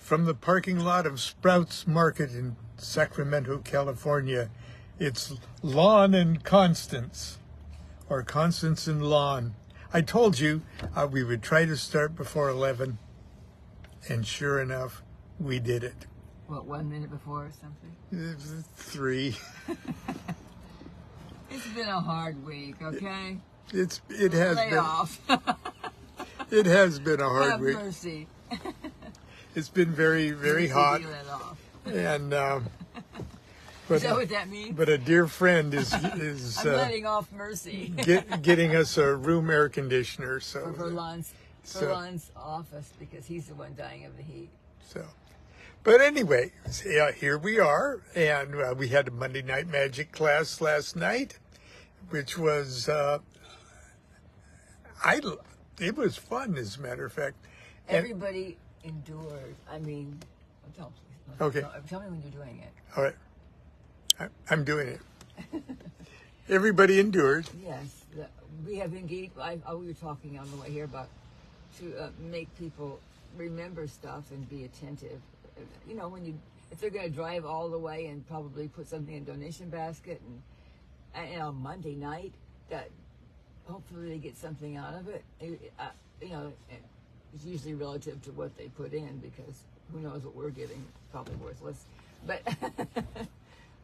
From the parking lot of Sprouts Market in Sacramento, California, it's Lon and Constance, or Constance and Lon. I told you we would try to start before 11, and sure enough, we did it. What, 1 minute before or something? 3. It's been a hard week, okay? It has Lay been. off. It has been a hard Have week. mercy. It's been very, very hot, Let off. and Is that what that means? but a dear friend is I'm letting off mercy. getting us a room air conditioner. So for Lon's office, because he's the one dying of the heat. So, but anyway, here we are, and we had a Monday night magic class last night, which was it was fun, as a matter of fact. And, Everybody endured. I mean, don't please. Okay. Tell me when you're doing it. all right, I'm doing it. Everybody endured. Yes, we have engaged. We were talking on the way here about to make people remember stuff and be attentive. You know, if they're going to drive all the way and probably put something in a donation basket, and on Monday night, that hopefully they get something out of it. You know, it's usually relative to what they put in, because who knows what we're giving, probably worthless. But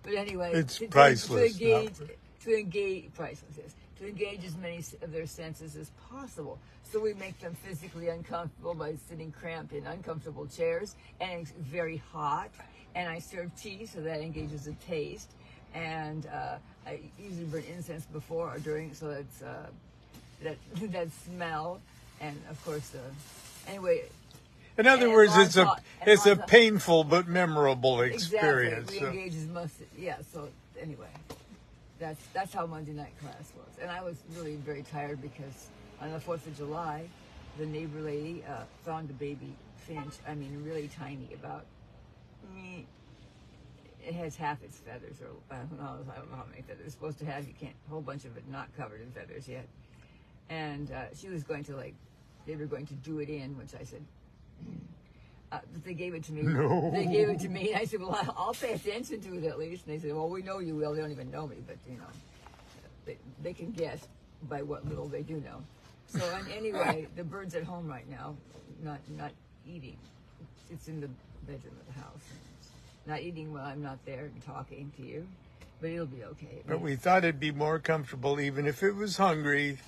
but anyway, It's priceless. To engage priceless, yes. To engage as many of their senses as possible. So we make them physically uncomfortable by sitting cramped in uncomfortable chairs, and it's very hot. And I serve tea, so that engages the taste. And I usually burn incense before or during, so it's that smell, and of course anyway. In other words, it's a painful but memorable experience. Exactly. We engage as much. Yeah. So anyway, that's how Monday night class was, and I was really very tired because on the 4th of July, the neighbor lady found a baby finch. I mean, really tiny, about it has half its feathers, or who knows? I don't know how many feathers it's supposed to have. You can't, a whole bunch of it not covered in feathers yet. And she was going to they were going to do it in, which I said. But they gave it to me. No. They gave it to me, and I said, "Well, I'll pay attention to it at least." And they said, "Well, we know you will. They don't even know me, but you know, they can guess by what little they do know." So, and anyway, the bird's at home right now, not eating. It's in the bedroom of the house, not eating while I'm not there and talking to you, but it'll be okay. But we thought it'd be more comfortable, even if it was hungry.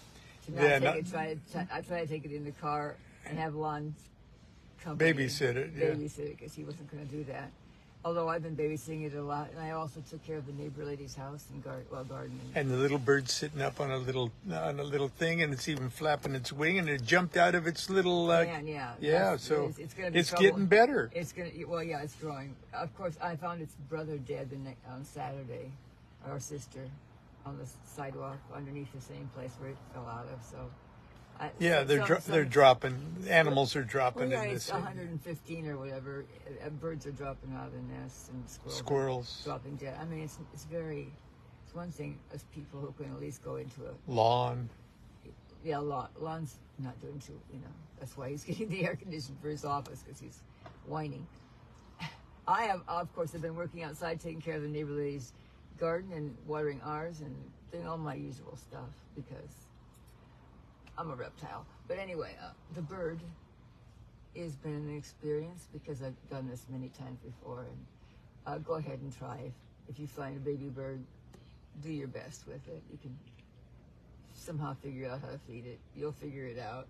I try to take it in the car and have Lon babysit it. Yeah. Babysit it, because he wasn't going to do that. Although I've been babysitting it a lot, and I also took care of the neighbor lady's house and garden. And the little bird's sitting up on a little thing, and it's even flapping its wing, and it jumped out of its little. Yeah. So it's getting better. It's growing. Of course, I found its brother dead on Saturday, or sister, on the sidewalk underneath the same place where it fell out of. So. They're dropping. Animals are dropping in this. It's 115 or whatever. Birds are dropping out of the nests, and squirrels dropping dead. I mean, it's one thing as people who can at least go into a lawn. Yeah, Lon's not doing too. You know, that's why he's getting the air conditioning for his office, because he's whining. I have, of course, I've been working outside, taking care of the neighbor lady's garden and watering ours and doing all my usual stuff, because I'm a reptile. But anyway, the bird has been an experience, because I've done this many times before. And go ahead and try. If you find a baby bird, do your best with it. You can somehow figure out how to feed it. You'll figure it out.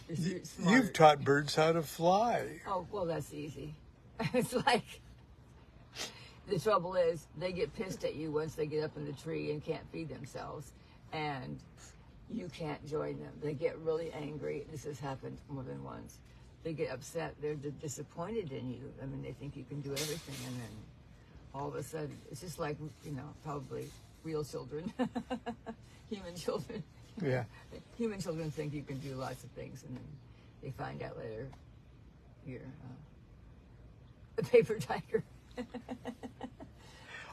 You've taught birds how to fly. Oh, well, that's easy. It's like, the trouble is, they get pissed at you once they get up in the tree and can't feed themselves. And you can't join them. They get really angry. This has happened more than once. They get upset. They're disappointed in you. I mean, they think you can do everything, and then all of a sudden, it's just like, probably real children, human children. Yeah. Human children think you can do lots of things, and then they find out later you're a paper tiger.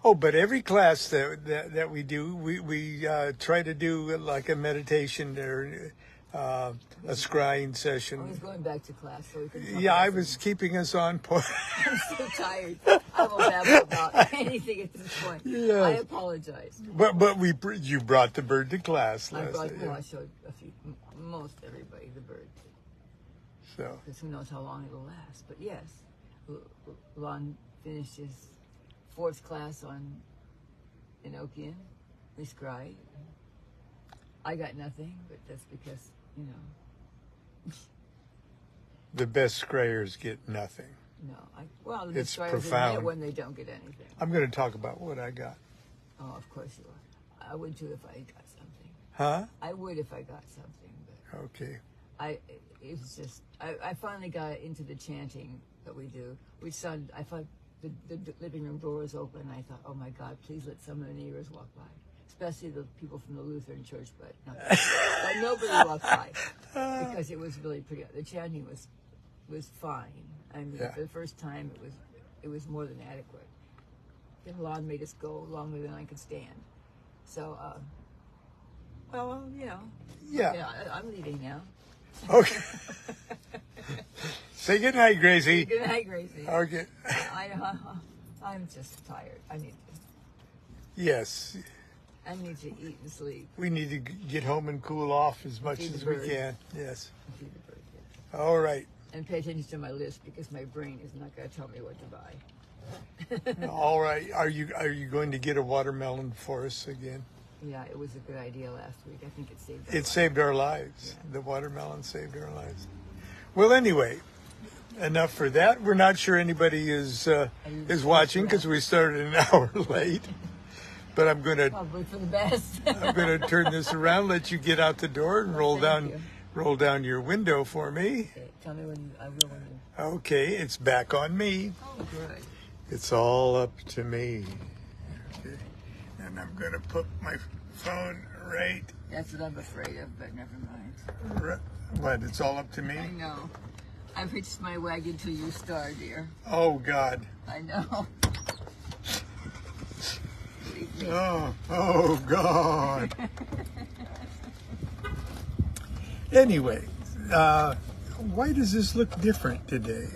Oh, but every class that we do, we try to do like a meditation or a scrying I session. was going back to class, so we could. Yeah, I was keeping us on point. I'm so tired. I won't babble about anything at this point. Yes. I apologize. But you brought the bird to class I last brought. night. Well, I showed most everybody the bird, So because who knows how long it'll last. But yes, Lon finished his 4th class on Enochian. We scry. I got nothing, but that's because, you know. the best scryers get nothing. No, well, the It's scryers profound. admit when they don't get anything. I'm going to talk about what I got. Oh, of course you are. I would too if I got something. Huh? I would if I got something, but Okay. it's just, I finally got into the chanting that we do. I thought the living room door was open. I thought, oh my God, please let some of the neighbors walk by. Especially the people from the Lutheran church, but nobody walked by because it was really pretty. The chanting was fine. I mean, Yeah. for the first time, it was more than adequate. Then Lon made us go longer than I could stand. So, well, you know. Yeah. I'm leaving now. Okay. Say goodnight, Gracie. Good night, Gracie. Okay. I'm just tired. Yes. I need to eat and sleep. We need to get home and cool off as much Feed the as we bird. can. Yes. Feed the bird, yeah. All right. And pay attention to my list because my brain is not going to tell me what to buy. All right. Are you going to get a watermelon for us again? Yeah, it was a good idea last week. I think it saved our It lives. saved our lives. Yeah. The watermelon saved our lives. Well, anyway, enough for that. We're not sure anybody is watching because we started an hour late. But I'm going to Probably for the best. turn this around, let you get out the door, and Thank you. roll down your window for me. Okay, tell me I will when you. Okay, it's back on me. Oh, good. It's all up to me. Okay. And I'm going to put my phone right. That's what I'm afraid of, but never mind. What? It's all up to me? I know. I've hitched my wagon to your star, dear. Oh, God. I know. Believe me. Oh, God. Anyway, why does this look different today?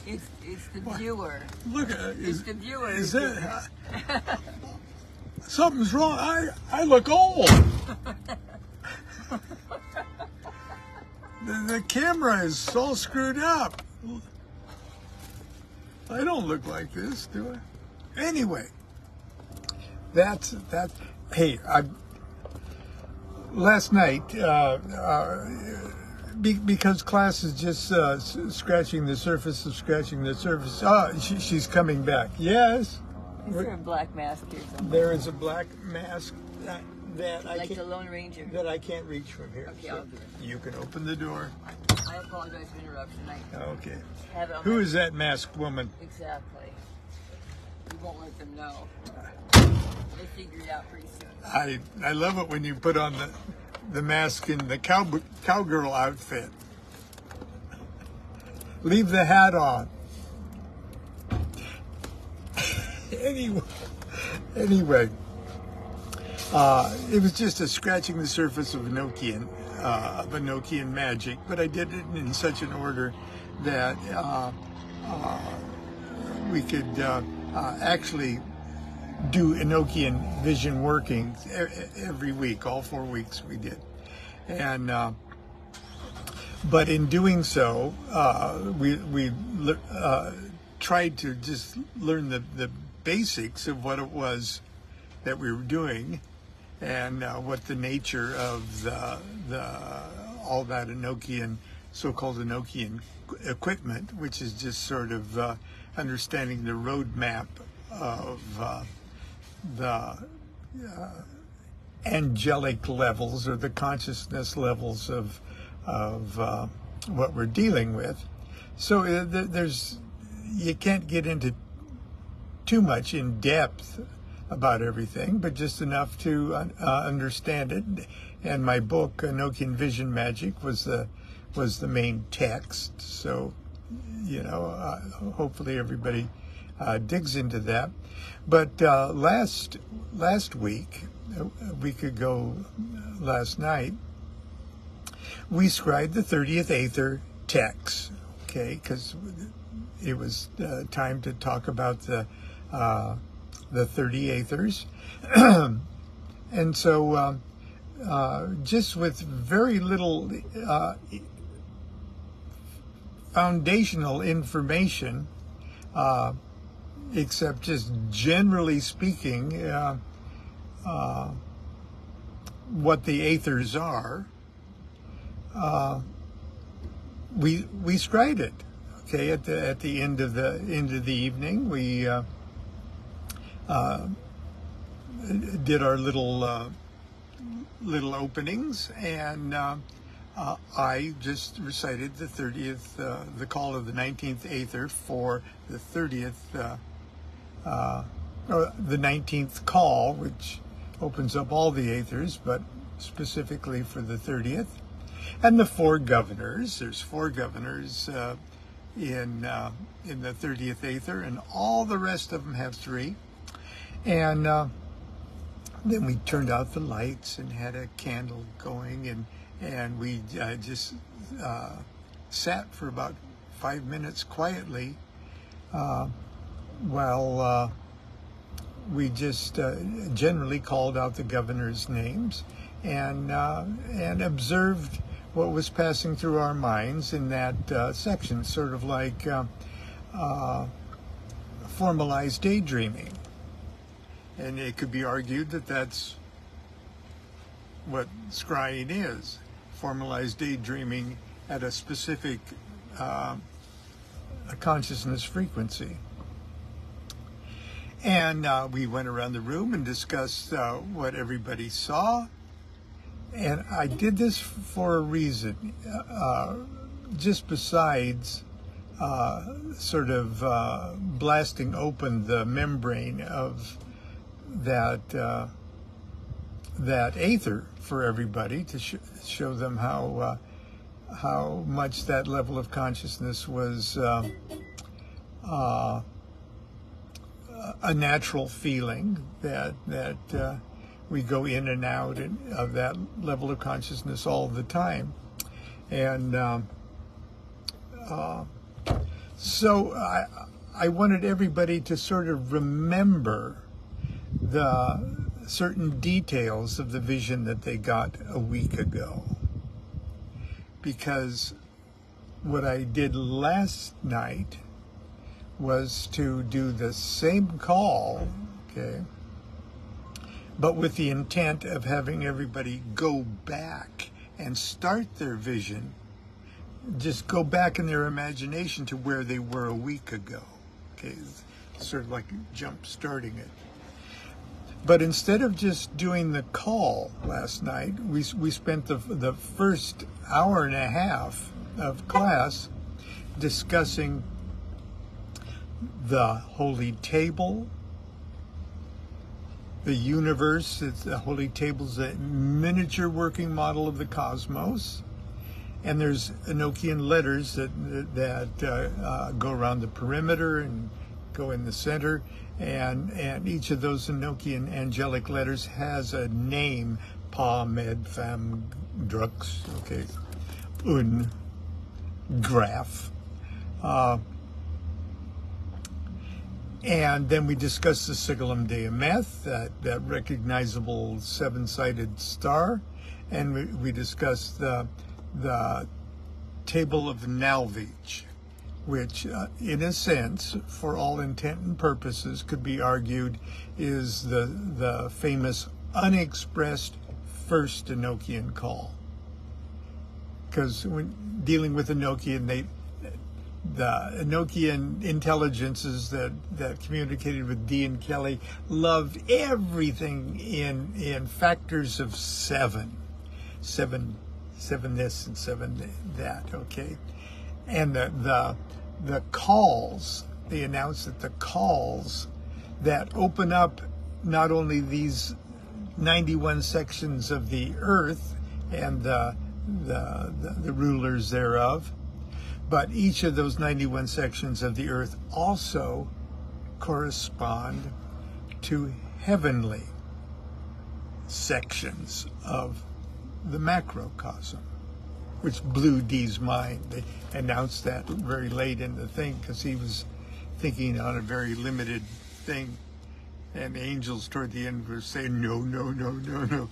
It's the viewer. Look at It's the viewer. Is that something's wrong? I look old. The camera is all screwed up. I don't look like this, do I? Anyway, that's. Hey, last night, because class is just scratching the surface of scratching the surface. Oh, she's coming back. Yes. Is there a black mask here somewhere? There is a black mask that I Like can't, the Lone Ranger. that I can't reach from here. Okay, I'll do it. You can open the door. I apologize for interruption. I Okay. have it on Who my- is that masked woman? Exactly. You won't let them know. They figure it out pretty soon. I love it when you put on the mask in the cowgirl outfit. Leave the hat on. Anyway, it was just a scratching the surface of Enochian Magick, but I did it in such an order that we could actually do Enochian vision working every week. All 4 weeks we did, and but in doing so, we tried to just learn the basics of what it was that we were doing, and what the nature of all that Enochian, so-called Enochian equipment, which is just sort of understanding the roadmap of the angelic levels or the consciousness levels of what we're dealing with. So you can't get into too much in depth about everything, but just enough to understand it. And my book, Enochian Vision Magic, was the main text. So, hopefully everybody digs into that. But last week, a week ago, last night, we scribed the 30th Aether text, okay, because it was time to talk about the 30 Aethers. And so just with very little foundational information, except just generally speaking what the Aethers are, we scried it. Okay, at the end of the evening, we did our little openings, and I just recited the 30th, the call of the 19th Aether for the 30th, or the 19th call, which opens up all the Aethers, but specifically for the 30th. And the four governors. There's four governors in the 30th Aether, and all the rest of them have three. And then we turned out the lights and had a candle going, and we just sat for about 5 minutes quietly while we just generally called out the governor's names and observed what was passing through our minds in that section, sort of like formalized daydreaming. And it could be argued that that's what scrying is, formalized daydreaming at a specific a consciousness frequency. And we went around the room and discussed what everybody saw. And I did this for a reason, just besides sort of blasting open the membrane of that Aether for everybody, to show them how much that level of consciousness was a natural feeling, that we go in and out of that level of consciousness all the time. And so I wanted everybody to sort of remember the certain details of the vision that they got a week ago. Because what I did last night was to do the same call, okay, but with the intent of having everybody go back and start their vision, just go back in their imagination to where they were a week ago, okay, sort of like jump starting it. But instead of just doing the call last night, we spent the first hour and a half of class discussing the holy table, the universe. The holy table's a miniature working model of the cosmos, and there's Enochian letters that go around the perimeter and go in the center, and each of those Enochian angelic letters has a name: Pa, Med, Fam, Drux, okay, Un, Graph. And then we discussed the Sigillum Dei Meth, that recognizable seven-sided star, and we discussed the Table of Nalvich, which in a sense, for all intent and purposes, could be argued is the famous unexpressed first Enochian call. Because when dealing with Enochian, the Enochian intelligences that communicated with Dee and Kelly loved everything in factors of seven this and seven that, okay? And the calls, they announced that the calls that open up not only these 91 sections of the earth and the rulers thereof, but each of those 91 sections of the earth also correspond to heavenly sections of the macrocosm, which blew Dee's mind. They announced that very late in the thing because he was thinking on a very limited thing. And the angels toward the end were saying, no, no, no, no, no.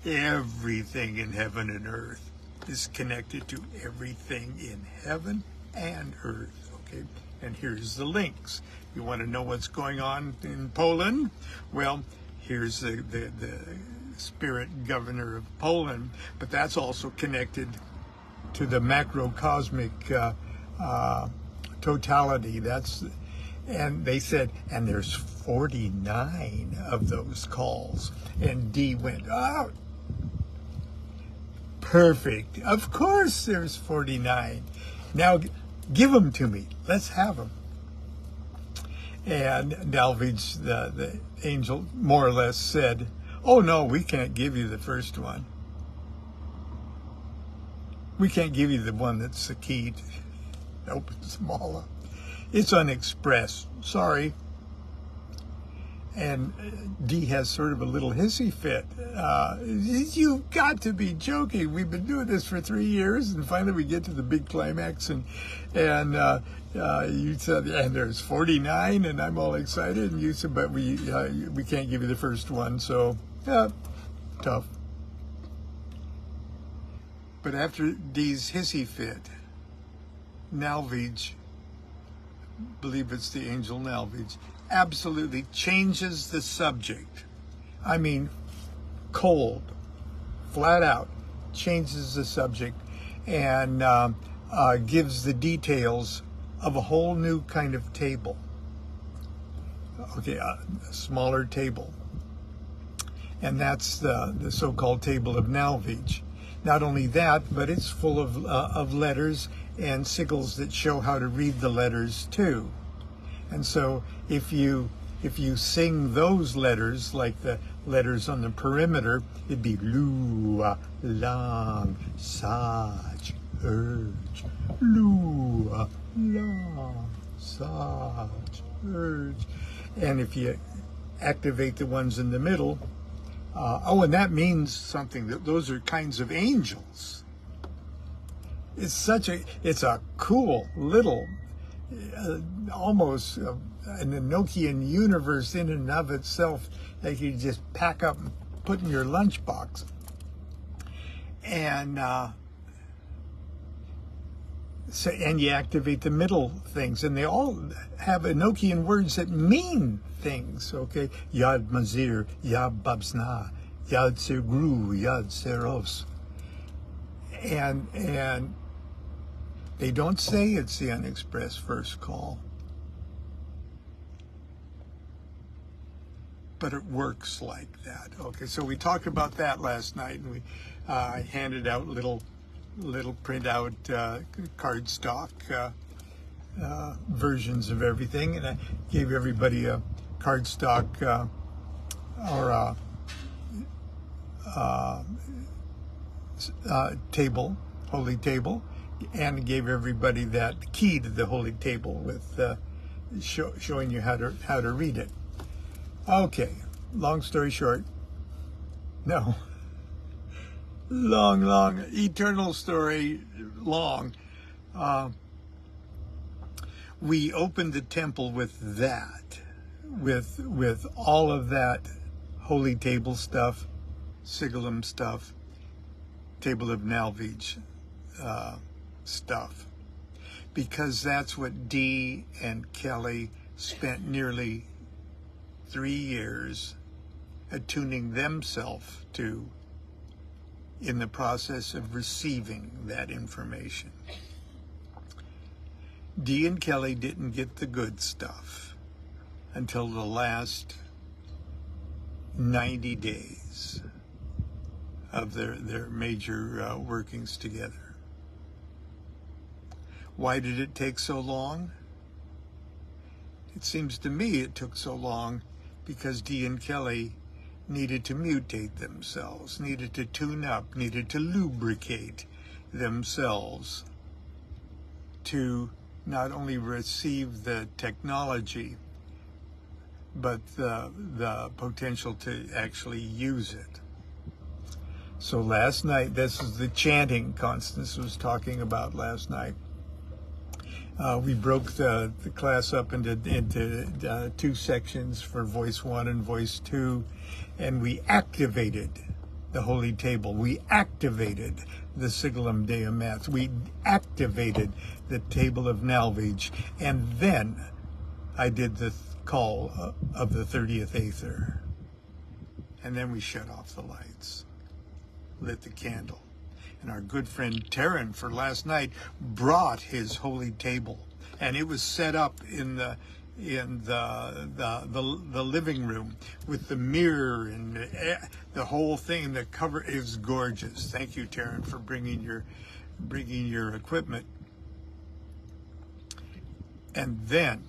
Everything in heaven and earth is connected to everything in heaven and earth. Okay, and here's the links. You want to know what's going on in Poland? Well, here's the spirit governor of Poland, but that's also connected to the macrocosmic totality. And they said, and there's 49 of those calls. And Dee went, oh, perfect. Of course there's 49. Now give them to me. Let's have them. And Nalvij, the angel, more or less said, oh no, we can't give you the first one. We can't give you the one that's the key to open Smala. It's unexpressed. Sorry. And Dee has sort of a little hissy fit. You've got to be joking. We've been doing this for 3 years, and finally we get to the big climax, and you said, and there's 49, and I'm all excited, and you said, but we can't give you the first one, so tough. But after Dee's hissy fit, Nalvij, believe it's the angel Nalvij, absolutely changes the subject. I mean, cold, flat out, changes the subject and gives the details of a whole new kind of table. Okay, a smaller table. And that's the so-called table of Nalvij. Not only that, but it's full of letters and sigils that show how to read the letters too. And so if you sing those letters, like the letters on the perimeter, it'd be Lua, Lang, Saj, Urge. Lua, Lang, Saj, Urge. And if you activate the ones in the middle, and that means something. Those are kinds of angels. It's a cool little, almost an Enochian universe in and of itself that you just pack up and put in your lunchbox. And and you activate the middle things, and they all have Enochian words that mean things. Okay, Yad Mazir, Yad Babsna, Yad Sergru, Yad Seros, and they don't say it's the unexpressed first call, but it works like that. Okay, so we talked about that last night, and I handed out little printout cardstock versions of everything, and I gave everybody a cardstock table, holy table, and gave everybody that key to the holy table with showing you how to read it. Okay, long story short, no. Long, eternal story, long. We opened the temple with that, with all of that holy table stuff, sigillum stuff, table of Nalvij stuff, because that's what Dee and Kelly spent nearly 3 years attuning themselves to in the process of receiving that information. Dee and Kelly didn't get the good stuff until the last 90 days of their major workings together. Why did it take so long? It seems to me it took so long because Dee and Kelly needed to mutate themselves, needed to tune up, needed to lubricate themselves to not only receive the technology, but the potential to actually use it. So last night, this is the chanting Constance was talking about last night. We broke the class up into 2 sections for voice 1 and voice 2, and we activated the Holy Table. We activated the Sigillum Deum Math. We activated the Table of Nalvage, and then I did the call of the 30th Aether. And then we shut off the lights, lit the candle. And our good friend Taryn for last night brought his holy table, and it was set up in the living room with the mirror and the whole thing. The cover is gorgeous. Thank you, Taryn, for bringing your equipment. And then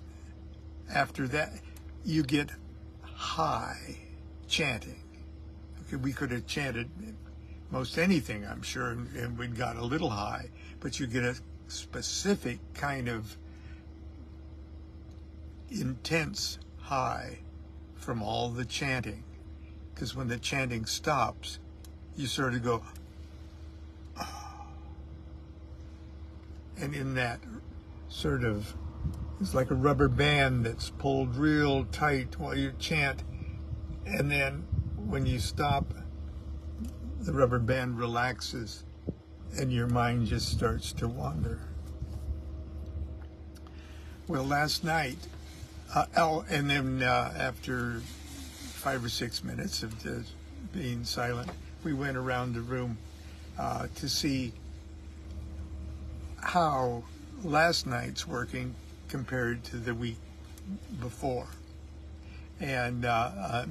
after that, you get high chanting. Okay, we could have chanted most anything, I'm sure, and we got a little high, but you get a specific kind of intense high from all the chanting, because when the chanting stops, you sort of go, oh. And in that sort of, it's like a rubber band that's pulled real tight while you chant, and then when you stop, the rubber band relaxes and your mind just starts to wander. Well, last night, and then after 5 or 6 minutes of just being silent, we went around the room to see how last night's working compared to the week before. And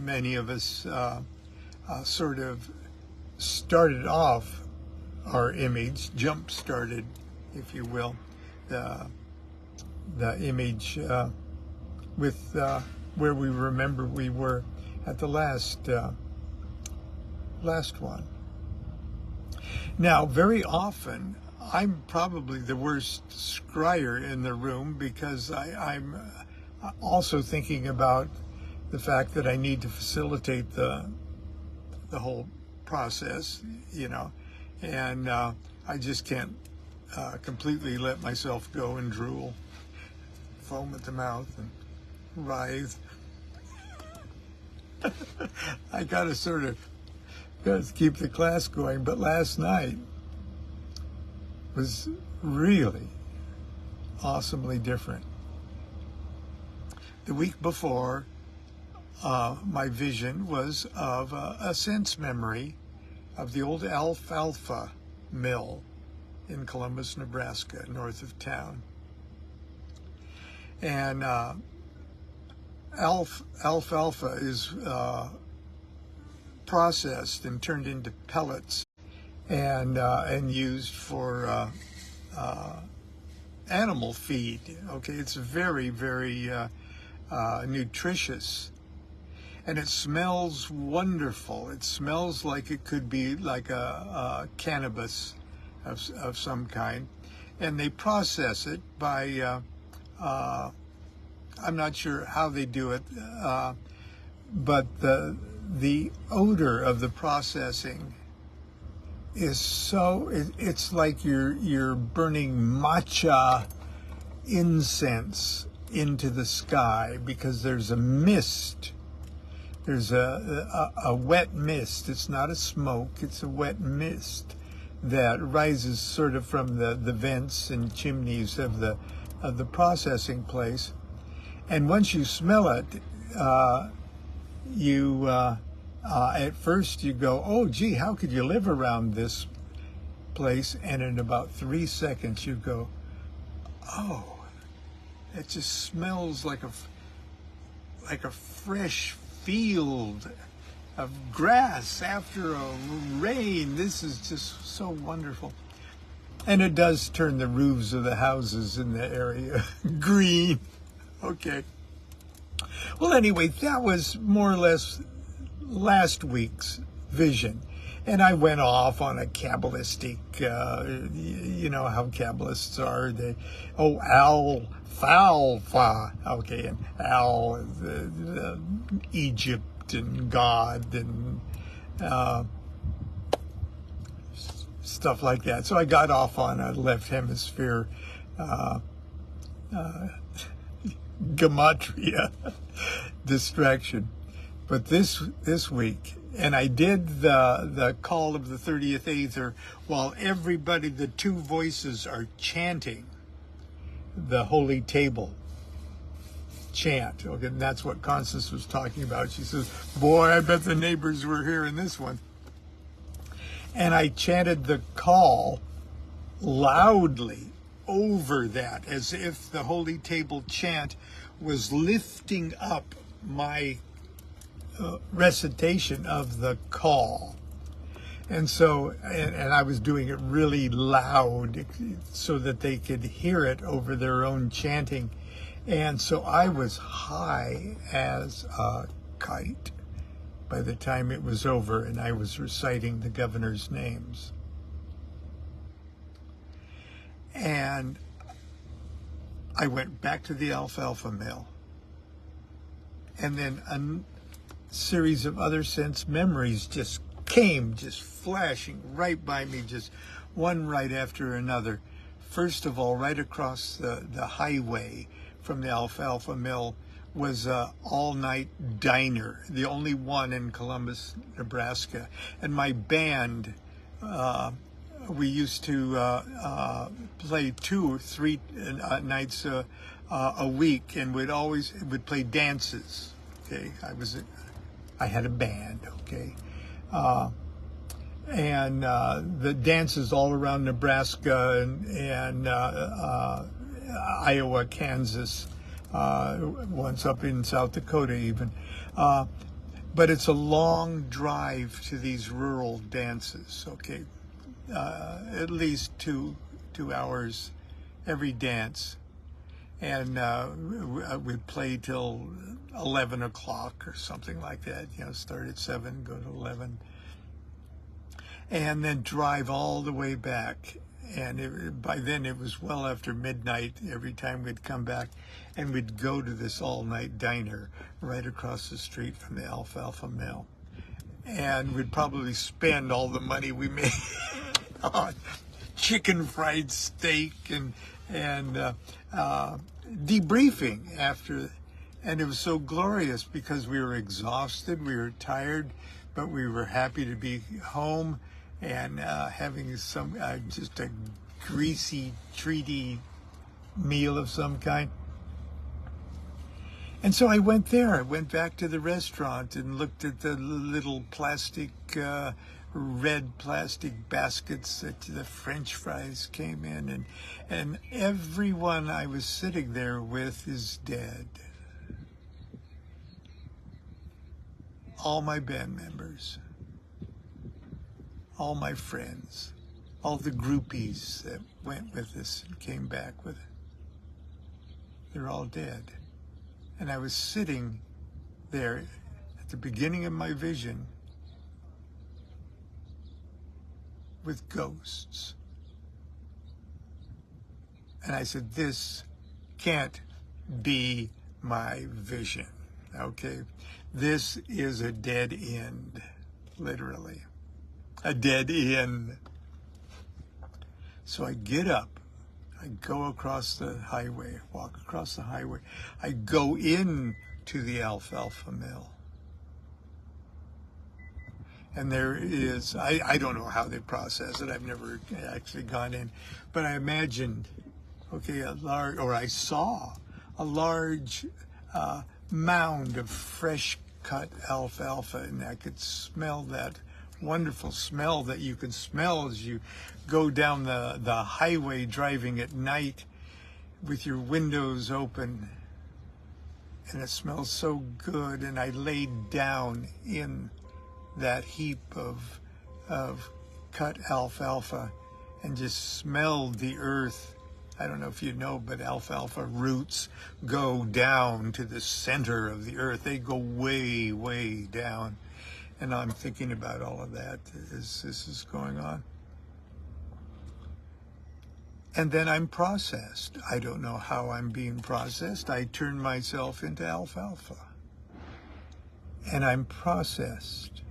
many of us sort of started off our image, jump-started, if you will, the image with where we remember we were at the last one. Now, very often, I'm probably the worst scryer in the room, because I'm also thinking about the fact that I need to facilitate the whole process, and I just can't completely let myself go and drool, foam at the mouth, and writhe. I gotta keep the class going. But last night was really awesomely different. The week before, my vision was of a sense memory of the old alfalfa mill in Columbus, Nebraska, north of town. And alfalfa is processed and turned into pellets and used for animal feed. Okay, it's very, very nutritious. And it smells wonderful. It smells like it could be like a cannabis of some kind. And they process it by, I'm not sure how they do it, but the odor of the processing is so, it's like you're burning matcha incense into the sky, because there's a mist. There's a wet mist. It's not a smoke, it's a wet mist that rises sort of from the vents and chimneys of the processing place. And once you smell it, at first you go, oh gee, how could you live around this place? And in about 3 seconds you go, oh, it just smells like a fresh field of grass after a rain. This is just so wonderful. And it does turn the roofs of the houses in the area green. Okay. Well, anyway, that was more or less last week's vision. And I went off on a Kabbalistic, you know how Kabbalists are. Alfalfa. Okay, and Al, the Egypt and God and stuff like that. So I got off on a left hemisphere gematria distraction. But this week, and I did the call of the 30th Aether while everybody, the two voices are chanting the holy table chant. Okay, and that's what Constance was talking about. She says, boy, I bet the neighbors were hearing this one. And I chanted the call loudly over that, as if the holy table chant was lifting up my recitation of the call. And so, and I was doing it really loud so that they could hear it over their own chanting. And so I was high as a kite by the time it was over, and I was reciting the governor's names. And I went back to the alfalfa mill. And then a series of other sense memories just came, just flashing right by me, just one right after another. First of all, right across the highway from the alfalfa mill was a all-night diner, the only one in Columbus, Nebraska. And my band, we used to play 2 or 3 nights a week, and would play dances. Okay, I had a band. Okay, and the dances all around Nebraska and Iowa, Kansas, once up in South Dakota even. But it's a long drive to these rural dances. Okay, at least two hours every dance, and we'd play till 11 o'clock or something like that. You know, start at 7, go to 11, and then drive all the way back. And by then it was well after midnight every time we'd come back, and we'd go to this all-night diner right across the street from the alfalfa mill, and we'd probably spend all the money we made on chicken fried steak and debriefing after. And it was so glorious because we were exhausted, we were tired, but we were happy to be home and having some just a greasy, treaty meal of some kind. And so I went there. I went back to the restaurant and looked at the little plastic, red plastic baskets that the French fries came in, and everyone I was sitting there with is dead. All my band members, all my friends, all the groupies that went with us and came back with it, they're all dead. And I was sitting there at the beginning of my vision with ghosts. And I said, this can't be my vision, okay? This is a dead end, literally. A dead end. So I get up, I go across the highway, walk across the highway. I go in to the alfalfa mill. And there is, I don't know how they process it. I've never actually gone in. But I imagined, okay, I saw a large mound of fresh cut alfalfa, and I could smell that wonderful smell that you can smell as you go down the highway driving at night with your windows open, and it smells so good. And I laid down in that heap of cut alfalfa and just smelled the earth. I don't know if you know, but alfalfa roots go down to the center of the earth. They go way, way down. And I'm thinking about all of that as this is going on. And then I'm processed. I don't know how I'm being processed. I turn myself into alfalfa. And I'm processed.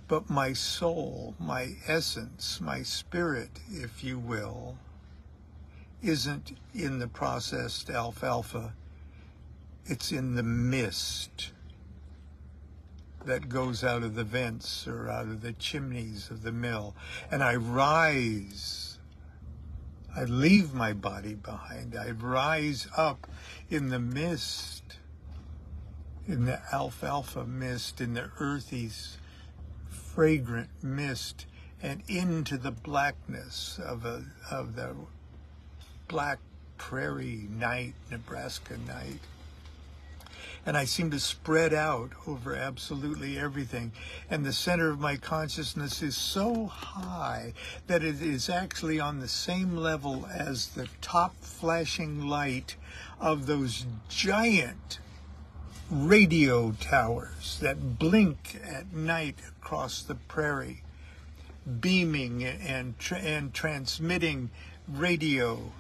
But my soul, my essence, my spirit, if you will, isn't in the processed alfalfa. It's in the mist that goes out of the vents or out of the chimneys of the mill. And I rise. I leave my body behind. I rise up in the mist, in the alfalfa mist, in the earthy, fragrant mist, and into the blackness of the black prairie night, Nebraska night. And I seem to spread out over absolutely everything. And the center of my consciousness is so high that it is actually on the same level as the top flashing light of those giant radio towers that blink at night across the prairie, beaming and transmitting radio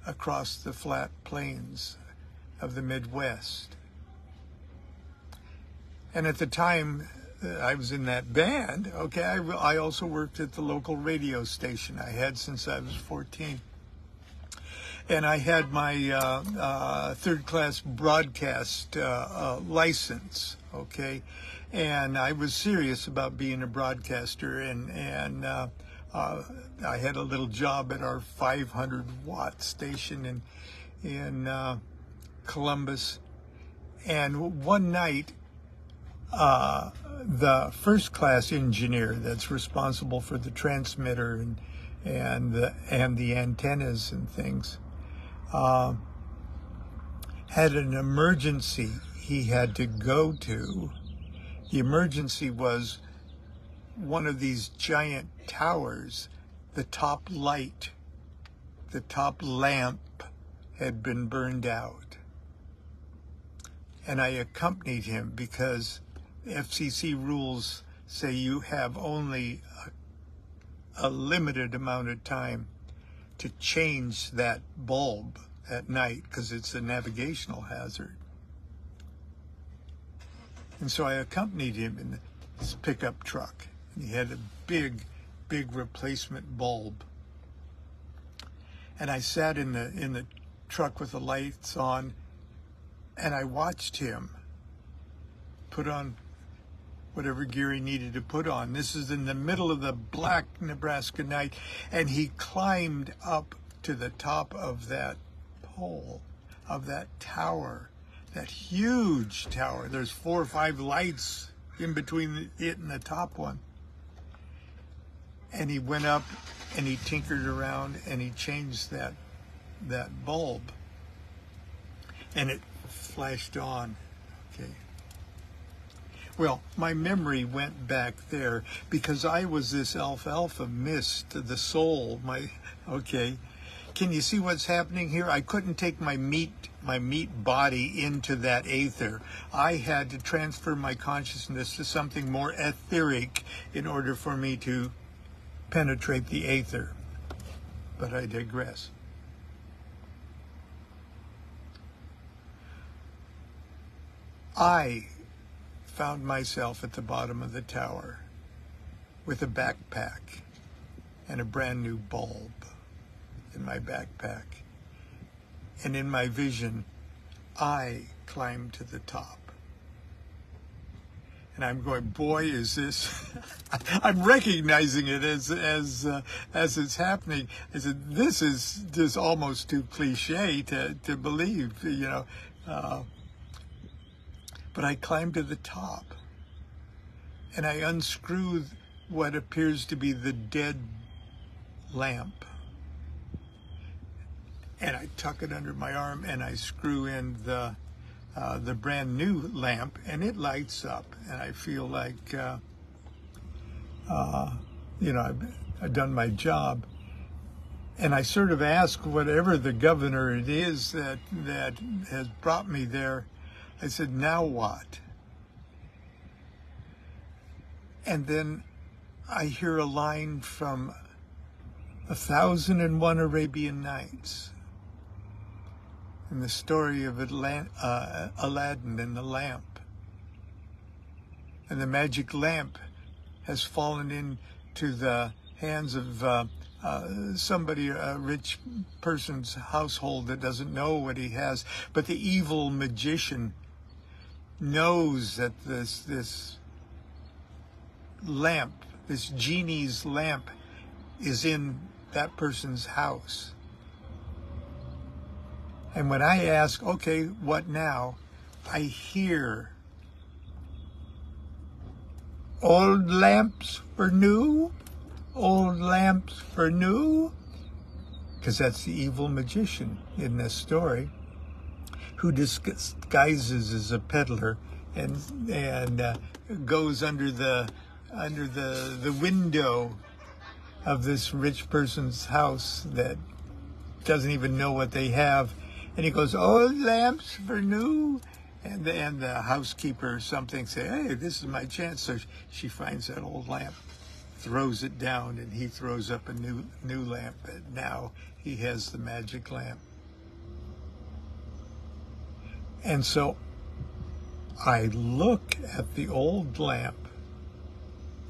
across the flat plains of the Midwest. And at the time I was in that band, okay, I also worked at the local radio station. I had since I was 14. And I had my third-class broadcast license, okay? And I was serious about being a broadcaster, and I had a little job at our 500-watt station in Columbus. And one night, the first-class engineer that's responsible for the transmitter and the antennas and things had an emergency he had to go to. The emergency was one of these giant towers. The top light, the top lamp had been burned out. And I accompanied him because FCC rules say you have only a limited amount of time to change that bulb at night because it's a navigational hazard. And so I accompanied him in this pickup truck. And he had a big replacement bulb. And I sat in the truck with the lights on, and I watched him put on whatever gear he needed to put on. This is in the middle of the black Nebraska night, and he climbed up to the top of that pole, of that tower, that huge tower. There's 4 or 5 lights in between it and the top one. And he went up and he tinkered around and he changed that bulb, and it flashed on. Okay. Well, my memory went back there because I was this alfalfa mist, the soul, okay. Can you see what's happening here? I couldn't take my meat body into that aether. I had to transfer my consciousness to something more etheric in order for me to penetrate the aether. But I digress. I found myself at the bottom of the tower with a backpack and a brand new bulb in my backpack. And in my vision, I climbed to the top. And I'm going, boy, is this, I'm recognizing it as it's happening. I said, this is just almost too cliche to believe, you know. But I climbed to the top, and I unscrew what appears to be the dead lamp. And I tuck it under my arm, and I screw in the brand new lamp, and it lights up, and I feel like, you know, I've done my job. And I sort of ask whatever the governor it is that has brought me there, I said, now what? And then I hear a line from 1001 Arabian Nights, in the story of Aladdin and the lamp. And the magic lamp has fallen into the hands of somebody, a rich person's household that doesn't know what he has. But the evil magician knows that this lamp, this genie's lamp, is in that person's house. And when I ask, okay, what now? I hear, old lamps for new, old lamps for new. Because that's the evil magician in this story, who disguises as a peddler and goes under the window of this rich person's house that doesn't even know what they have. And he goes, old lamps for new. And the housekeeper or something say, hey, this is my chance. So she finds that old lamp, throws it down, and he throws up a new lamp. And now he has the magic lamp. And so I look at the old lamp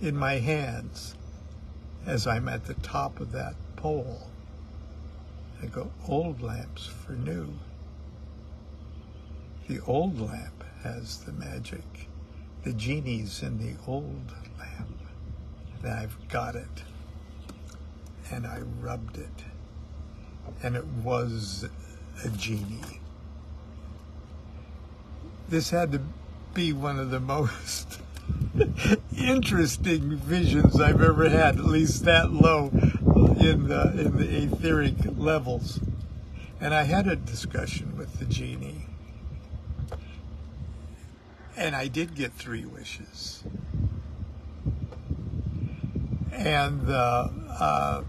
in my hands as I'm at the top of that pole. I go, old lamps for new. The old lamp has the magic. The genie's in the old lamp. And I've got it. And I rubbed it. And it was a genie. This had to be one of the most interesting visions I've ever had, at least that low in the etheric levels. And I had a discussion with the genie. And I did get 3 wishes. And that's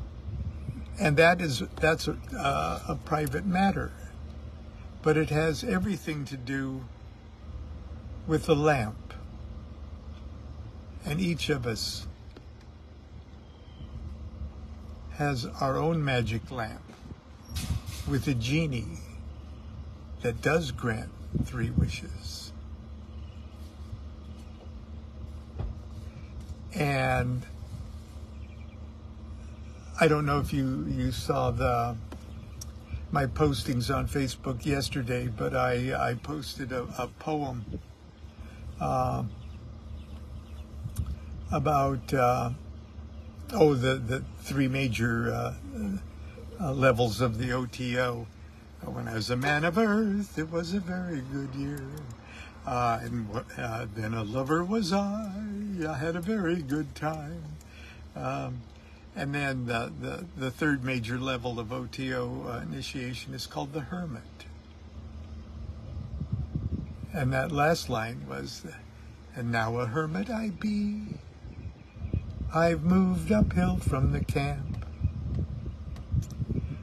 a private matter. But it has everything to do with the lamp. And each of us has our own magic lamp with a genie that does grant 3 wishes. And I don't know if you saw my postings on Facebook yesterday, but I posted a poem about the 3 major levels of the OTO. When I was a man of earth, it was a very good year. And then a lover was I had a very good time. And then the 3rd major level of OTO initiation is called the hermit. And that last line was, and now a hermit I be. I've moved uphill from the camp.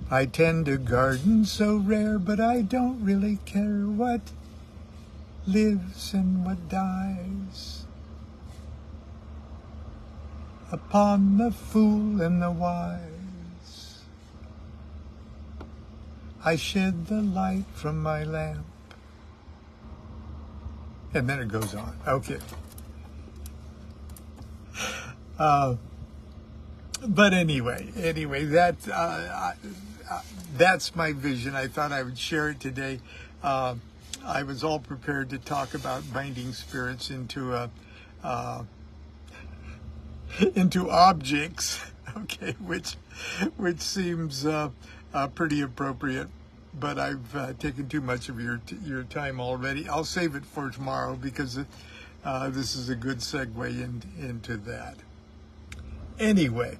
I tend a garden so rare, but I don't really care what lives and what dies. Upon the fool and the wise, I shed the light from my lamp. And then it goes on. Okay. But anyway, that's my vision. I thought I would share it today. I was all prepared to talk about binding spirits into objects, okay, which seems pretty appropriate. But I've taken too much of your time already. I'll save it for tomorrow because this is a good segue into that. Anyway,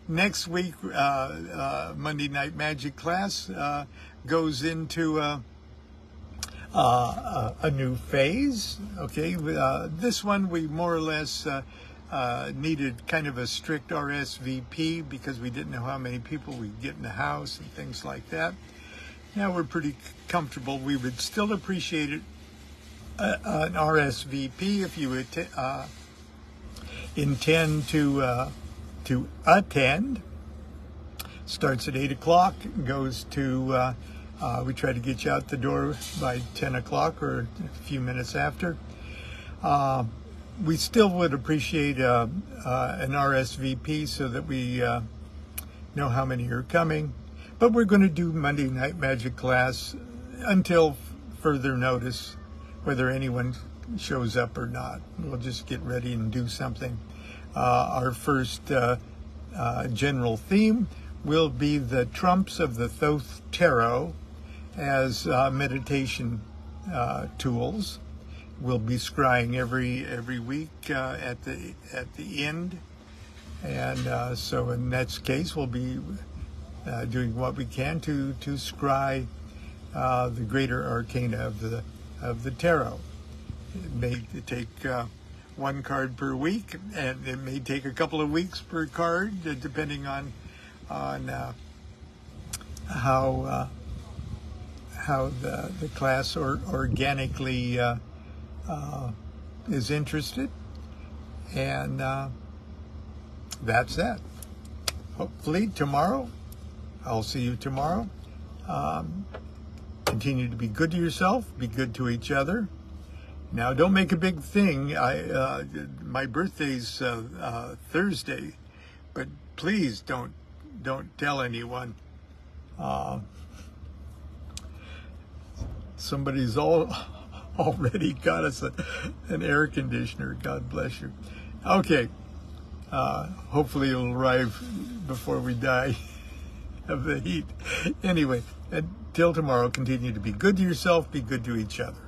next week, Monday Night Magic class goes into a new phase. Okay, this one we more or less needed kind of a strict RSVP because we didn't know how many people we'd get in the house and things like that. Now we're pretty comfortable. We would still appreciate it, an RSVP if you would intend to attend. Starts at 8 o'clock, goes to, we try to get you out the door by 10 o'clock or a few minutes after. We still would appreciate an RSVP so that we know how many are coming. But we're going to do Monday Night Magic class until further notice, whether anyone shows up or not. We'll just get ready and do something. Our first general theme will be the trumps of the Thoth Tarot as meditation tools. We'll be scrying every week at the end, and so in that case we'll be doing what we can to scry the greater arcana of the tarot. It may take one card per week, and it may take a couple of weeks per card, depending on how the class organically is interested, and that's that. Hopefully tomorrow, I'll see you tomorrow. Continue to be good to yourself, be good to each other. Now, don't make a big thing. My birthday's Thursday, but please don't tell anyone. Somebody's already got us an air conditioner. God bless you. Okay. Hopefully it'll arrive before we die of the heat. Anyway, until tomorrow, continue to be good to yourself, be good to each other.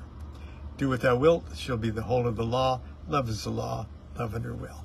Do what thou wilt, shall be the whole of the law. Love is the law, love under will.